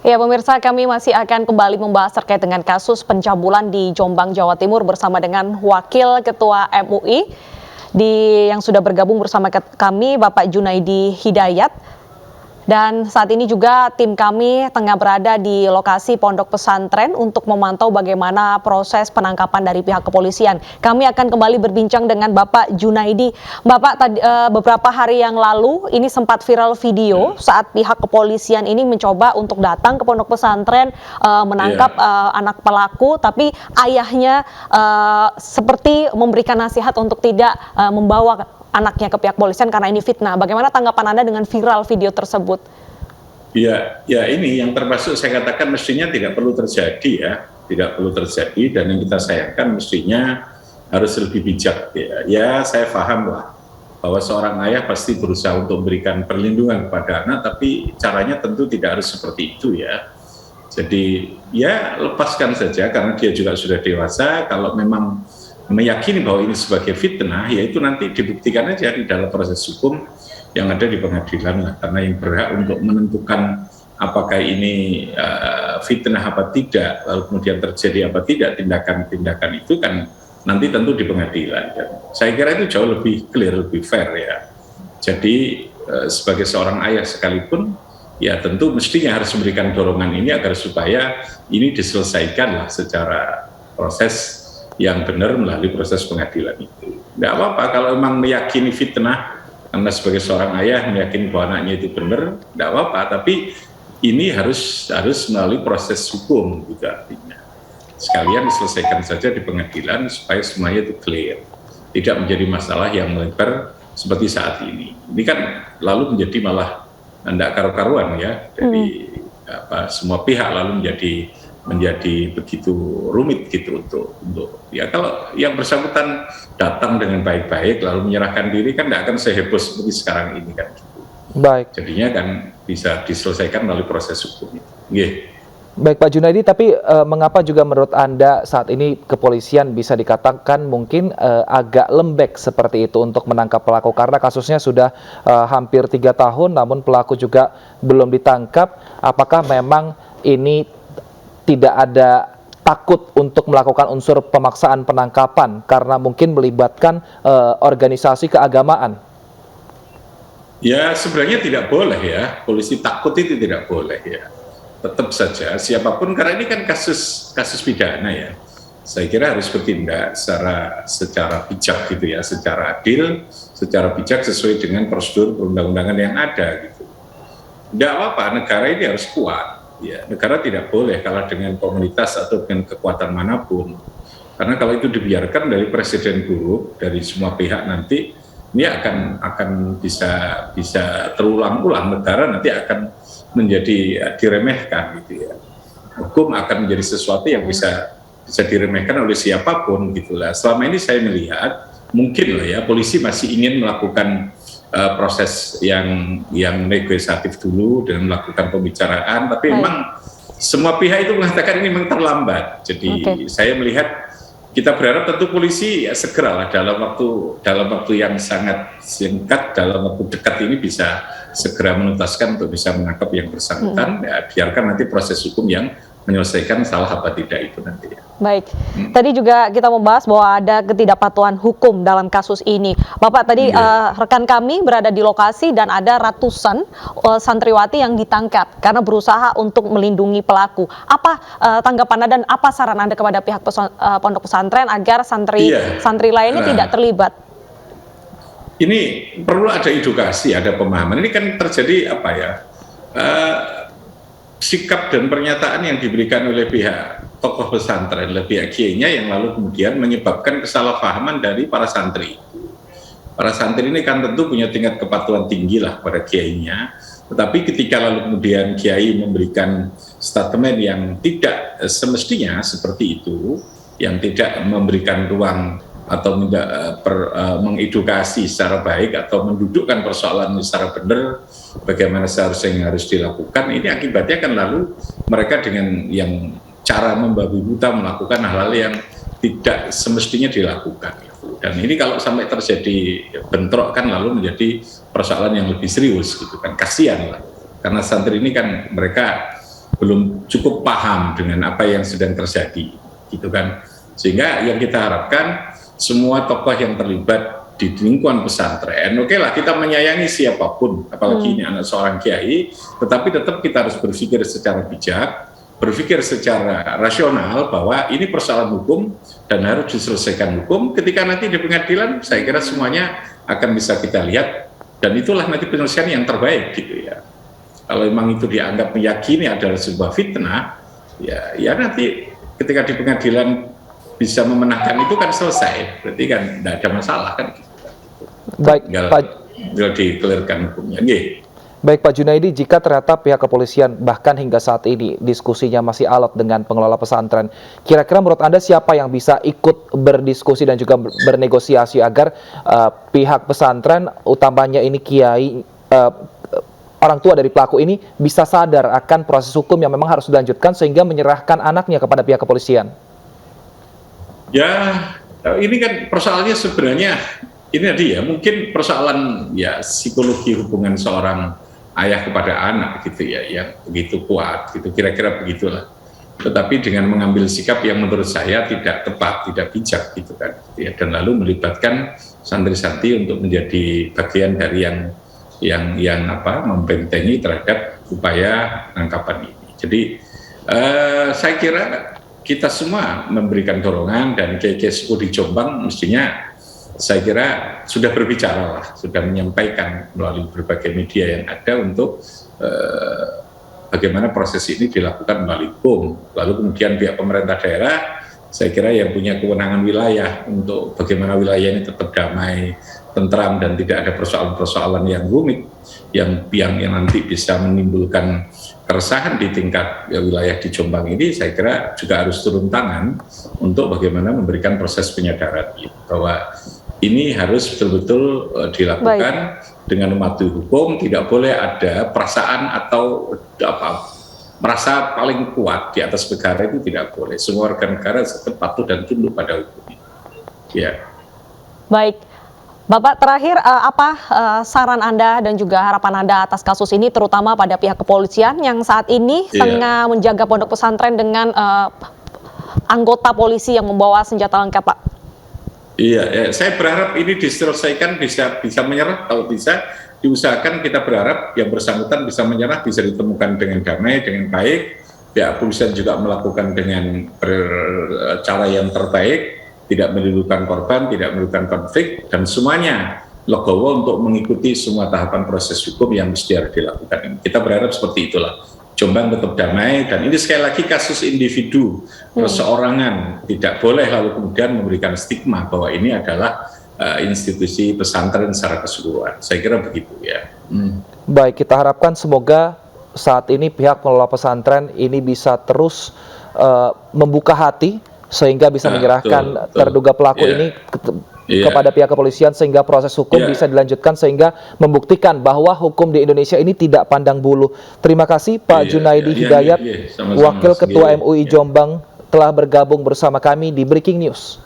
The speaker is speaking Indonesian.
Ya, pemirsa, kami masih akan kembali membahas terkait dengan kasus pencabulan di Jombang, Jawa Timur bersama dengan Wakil Ketua MUI yang sudah bergabung bersama kami, Bapak Junaidi Hidayat. Dan saat ini juga tim kami tengah berada di lokasi pondok pesantren untuk memantau bagaimana proses penangkapan dari pihak kepolisian. Kami akan kembali berbincang dengan Bapak Junaidi. Bapak, beberapa hari yang lalu ini sempat viral video saat pihak kepolisian ini mencoba untuk datang ke pondok pesantren menangkap anak pelaku, tapi ayahnya seperti memberikan nasihat untuk tidak membawa anaknya ke pihak polisian karena ini fitnah. Bagaimana tanggapan Anda dengan viral video tersebut? Ya ini yang termasuk saya katakan mestinya tidak perlu terjadi ya, tidak perlu terjadi, dan yang kita sayangkan mestinya harus lebih bijak ya. Ya saya paham lah bahwa seorang ayah pasti berusaha untuk memberikan perlindungan kepada anak, tapi caranya tentu tidak harus seperti itu ya. Jadi ya lepaskan saja karena dia juga sudah dewasa. Kalau memang meyakini bahwa ini sebagai fitnah, yaitu nanti dibuktikan aja di dalam proses hukum yang ada di pengadilan lah, karena yang berhak untuk menentukan apakah ini fitnah apa tidak, lalu kemudian terjadi apa tidak tindakan-tindakan itu kan nanti tentu di pengadilan. Dan saya kira itu jauh lebih clear, lebih fair ya. Jadi sebagai seorang ayah sekalipun ya tentu mestinya harus memberikan dorongan ini agar supaya ini diselesaikan lah secara proses yang benar melalui proses pengadilan itu. Tidak apa-apa kalau memang meyakini fitnah, karena sebagai seorang ayah meyakini bahwa anaknya itu benar, tidak apa-apa. Tapi ini harus melalui proses hukum juga artinya. Sekalian diselesaikan saja di pengadilan supaya semuanya itu clear, tidak menjadi masalah yang melebar seperti saat ini. Ini kan lalu menjadi malah tidak karu-karuan ya. Jadi semua pihak lalu menjadi begitu rumit gitu untuk ya, kalau yang bersangkutan datang dengan baik-baik lalu menyerahkan diri kan tidak akan seheboh seperti sekarang ini kan gitu. Baik. Jadinya kan bisa diselesaikan melalui proses hukum itu. Baik Pak Junaidi, tapi mengapa juga menurut Anda saat ini kepolisian bisa dikatakan mungkin agak lembek seperti itu untuk menangkap pelaku, karena kasusnya sudah hampir 3 tahun namun pelaku juga belum ditangkap. Apakah memang ini tidak ada takut untuk melakukan unsur pemaksaan penangkapan karena mungkin melibatkan organisasi keagamaan? Ya sebenarnya tidak boleh ya, polisi takut itu tidak boleh ya. Tetap saja siapapun, karena ini kan kasus pidana ya. Saya kira harus bertindak secara bijak gitu ya, secara adil, secara bijak sesuai dengan prosedur perundang-undangan yang ada gitu. Tidak apa-apa, negara ini harus kuat. Ya, negara tidak boleh kalah dengan komunitas atau dengan kekuatan manapun. Karena kalau itu dibiarkan dari presiden buruk dari semua pihak, nanti ini akan bisa terulang-ulang. Negara nanti akan menjadi diremehkan gitu ya. Hukum akan menjadi sesuatu yang bisa diremehkan oleh siapapun gitulah. Selama ini saya melihat mungkin lah ya polisi masih ingin melakukan proses yang negosiatif dulu dan melakukan pembicaraan, tapi memang semua pihak itu mengatakan ini memang terlambat. Jadi saya melihat kita berharap tentu polisi ya segeralah dalam waktu yang sangat singkat, dalam waktu dekat ini bisa segera menuntaskan untuk bisa menangkap yang bersangkutan. Ya, biarkan nanti proses hukum yang menyelesaikan salah apa tidak itu nanti ya. Baik, tadi juga kita membahas bahwa ada ketidakpatuhan hukum dalam kasus ini. Bapak, tadi rekan kami berada di lokasi dan ada ratusan santriwati yang ditangkap karena berusaha untuk melindungi pelaku. Apa tanggapan Anda dan apa saran Anda kepada pihak pondok pesantren agar santri lainnya tidak terlibat? Ini perlu ada edukasi, ada pemahaman. Ini kan terjadi apa ya? Sikap dan pernyataan yang diberikan oleh pihak tokoh pesantren, oleh pihak kiainya yang lalu kemudian menyebabkan kesalahpahaman dari para santri. Para santri ini kan tentu punya tingkat kepatuhan tinggi lah pada kiainya, tetapi ketika lalu kemudian kiai memberikan statement yang tidak semestinya seperti itu, yang tidak memberikan ruang atau mengedukasi secara baik atau mendudukkan persoalan secara benar bagaimana seharusnya yang harus dilakukan, ini akibatnya kan lalu mereka dengan yang cara membabi buta melakukan hal-hal yang tidak semestinya dilakukan. Dan ini kalau sampai terjadi bentrok kan lalu menjadi persoalan yang lebih serius gitu kan, kasihan lah. Karena santri ini kan mereka belum cukup paham dengan apa yang sedang terjadi, gitu kan. Sehingga yang kita harapkan semua tokoh yang terlibat di lingkungan pesantren, oke lah kita menyayangi siapapun, apalagi ini anak seorang kiai, tetapi tetap kita harus berpikir secara bijak, berpikir secara rasional bahwa ini persoalan hukum dan harus diselesaikan hukum. Ketika nanti di pengadilan, saya kira semuanya akan bisa kita lihat dan itulah nanti penyelesaian yang terbaik, gitu ya. Kalau memang itu dianggap meyakini adalah sebuah fitnah, ya nanti ketika di pengadilan bisa memenangkan itu kan selesai, berarti kan tidak ada masalah kan. Baik, tinggal dikelirkan hukumnya. Baik Pak Junaidi, jika ternyata pihak kepolisian bahkan hingga saat ini diskusinya masih alot dengan pengelola pesantren, kira-kira menurut Anda siapa yang bisa ikut berdiskusi dan juga bernegosiasi agar pihak pesantren, utamanya ini kiai, orang tua dari pelaku ini bisa sadar akan proses hukum yang memang harus dilanjutkan sehingga menyerahkan anaknya kepada pihak kepolisian? Ya, ini kan persoalannya sebenarnya ini tadi ya, mungkin persoalan ya psikologi hubungan seorang ayah kepada anak gitu ya, yang begitu kuat gitu, kira-kira begitulah. Tetapi dengan mengambil sikap yang menurut saya tidak tepat, tidak bijak gitu kan, ya, dan lalu melibatkan santri-santri untuk menjadi bagian dari yang membentengi terhadap upaya penangkapan ini. Jadi saya kira kita semua memberikan dorongan dan kiai-kiai sepuh di Jombang mestinya saya kira sudah berbicara lah, sudah menyampaikan melalui berbagai media yang ada untuk bagaimana proses ini dilakukan melalui hukum. Lalu kemudian pihak pemerintah daerah, saya kira yang punya kewenangan wilayah untuk bagaimana wilayah ini tetap damai, tentram dan tidak ada persoalan-persoalan yang rumit yang nanti bisa menimbulkan keresahan di tingkat wilayah di Jombang ini. Saya kira juga harus turun tangan untuk bagaimana memberikan proses penyadaran bahwa ini harus betul-betul dilakukan dengan mematuhi hukum. Tidak boleh ada perasaan atau merasa paling kuat di atas negara, itu tidak boleh. Semua warga negara tetap patuh dan tunduk pada hukum. Ya. Baik, Bapak terakhir apa saran Anda dan juga harapan Anda atas kasus ini, terutama pada pihak kepolisian yang saat ini tengah menjaga pondok pesantren dengan anggota polisi yang membawa senjata lengkap, Pak? Iya, saya berharap ini diselesaikan, bisa menyerah. Kalau bisa diusahakan, kita berharap yang bersangkutan bisa menyerah, bisa ditemukan dengan damai, dengan baik. Pihak kepolisian juga melakukan dengan cara yang terbaik, tidak menimbulkan korban, tidak menimbulkan konflik, dan semuanya legowo untuk mengikuti semua tahapan proses hukum yang mesti harus dilakukan. Kita berharap seperti itulah. Jombang tetap damai, dan ini sekali lagi kasus individu, perseorangan, tidak boleh lalu kemudian memberikan stigma bahwa ini adalah institusi pesantren secara keseluruhan. Saya kira begitu ya. Baik, kita harapkan semoga saat ini pihak pengelola pesantren ini bisa terus membuka hati sehingga bisa menyerahkan terduga pelaku ini kepada pihak kepolisian sehingga proses hukum bisa dilanjutkan sehingga membuktikan bahwa hukum di Indonesia ini tidak pandang bulu. Terima kasih Pak Junaidi Hidayat, Wakil Ketua MUI Jombang telah bergabung bersama kami di Breaking News.